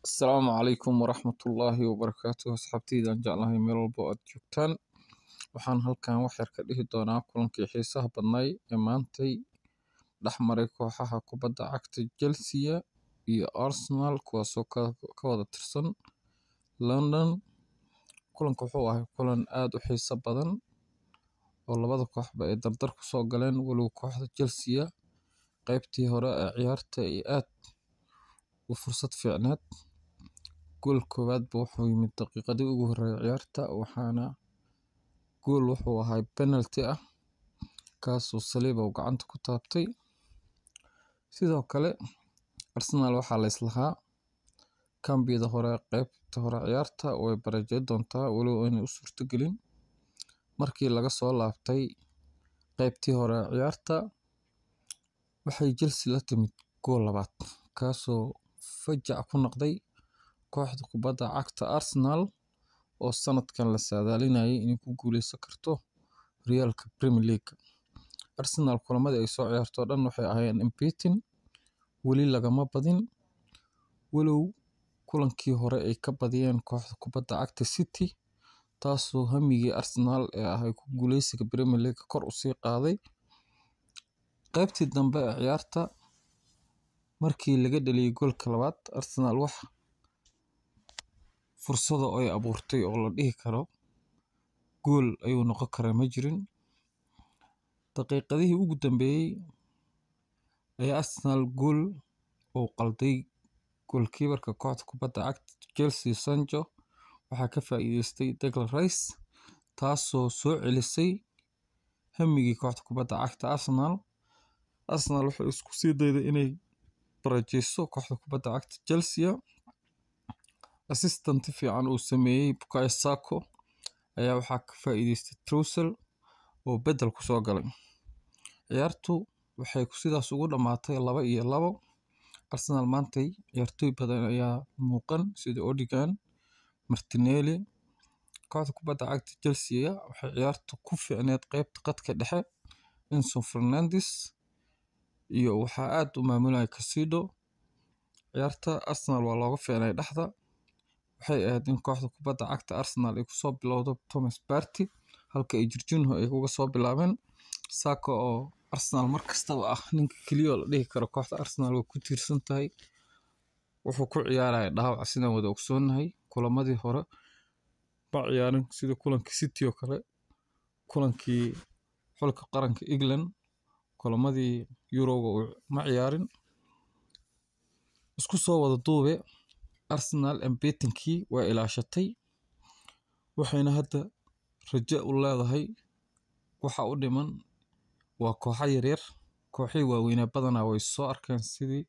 السلام عليكم ورحمة الله وبركاته أصحابتي إذا جعلها ميل walbo aad joogtaan waxaan halkan wax yar ka dhihi doonaa kulankii xiisaha badnay ee maantay dhexmaray kooxaha kubadda cagta Chelsea iyo Arsenal kuwaasoo ka wada tirsan London. Kulanku wuxuu ahaa kulan aad u xiiso badan oo labada kooxba ay dardar ku soo galeen walow kooxda Chelsea qaybtii hore ee ciyaarta ay aad u fursad fiicneed. gool koowaad wuxuu yimid daqiiqadii ugu horreeyay ciyaarta waxaana gool wuxuu ahaa penalty ah kaasoo Saliba uu gacanta ku taabtay. sidoo kale Arsenal waxaa la islahaa kambiyada hore qaybta hore ciyaarta way barajeed doontaa walow aanay u suurtagelin markii laga soo laabtay qaybtii hore ciyaarta waxay Chelsea la timid gool labaad kaasoo fajac ku noqday kooxda kubadda cagta Arsenal oo sanadkan la saadaalinayay inay ku guuleysan karto horyaalka Premier League. Arsenal kulamadii ay soo ciyaarto dhan waxay ahaayeen unbeaten weli lagama badin walow kulankii hore ay ka badiyeen kooxda kubadda cagta City taasoo hamigii Arsenal ee ahay ku guuleysiga Premier League kor u sii qaaday. qaybtii dambe ee ciyaarta markii laga dhaliyay goolka labaad Arsenal wax fursado ay abuurtay oo la dhihi karo gool ayuu noqon karaa ma jirin. daqiiqadihii ugu dambeeyay ayaa Arsenal gool oo qalday goolkiibarka kooxda kubadda cagta Chelsea Sancho waxaa ka faa'iideystay Declan Rice taasoo soo celisay hamigii kooxda kubadda cagta Arsenal waxay isku sii dayday inay barajeyso kooxda kubadda cagta Chelsea. assistant fiican uu sameeyay Bukayo Saka ayaa waxaa ka faa'iideystay Trossard oo bedel ku soo galay. ciyaartu waxay sidaas ugu dhamaatay 2-2. Arsenal maantay ciyaartoy badan ayaa muuqan sida Odegaard, Martinelli. kooxda kubadda cagta Chelsea waxay ciyaartu ku fiicneed qaybta qadka dhexe Enzo Fernandez iyo waxaa aad u maamulay Casido. ciyaarta Arsenal waa looga fiicnay dhexda waxay ahayd in kooxda kubadda cagta Arsenal ay ku soo bilowdo Thomas Partey halka ay Jorginho ay uga soo bilaabeen. Saka oo Arsenal markastaba ah ninka kaliya oo la dhihi karo kooxda Arsenal way ku tiirsan tahay wuxuu ku ciyaaray dhaawac sidaan wada ogsoonahay kulamadii hore ma ciyaarin sida kulankii City oo kale kulankii xulka qaranka England kulamadii Euro-ga ma ciyaarin. isku soo wada duube Arsenal unbeatenkii waa ilaashatay waxayna hadda rajo u leedahay waxa u dhiman waa kooxo yaryar kooxihii waaweynaa badanaa way soo arkeen sidii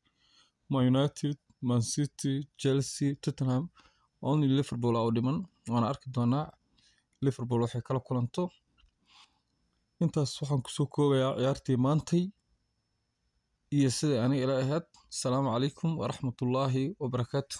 Man United, Man City, Chelsea, Tottenham. only Liverpool u dhiman waana arki doonaa Liverpool waxay kala kulanto. intaas waxaan ku soo koobayaa ciyaartii maantay iyo sida aniga ila ahayd. Assalaamu calaykum waraxmatullaahi wabarakaatuh.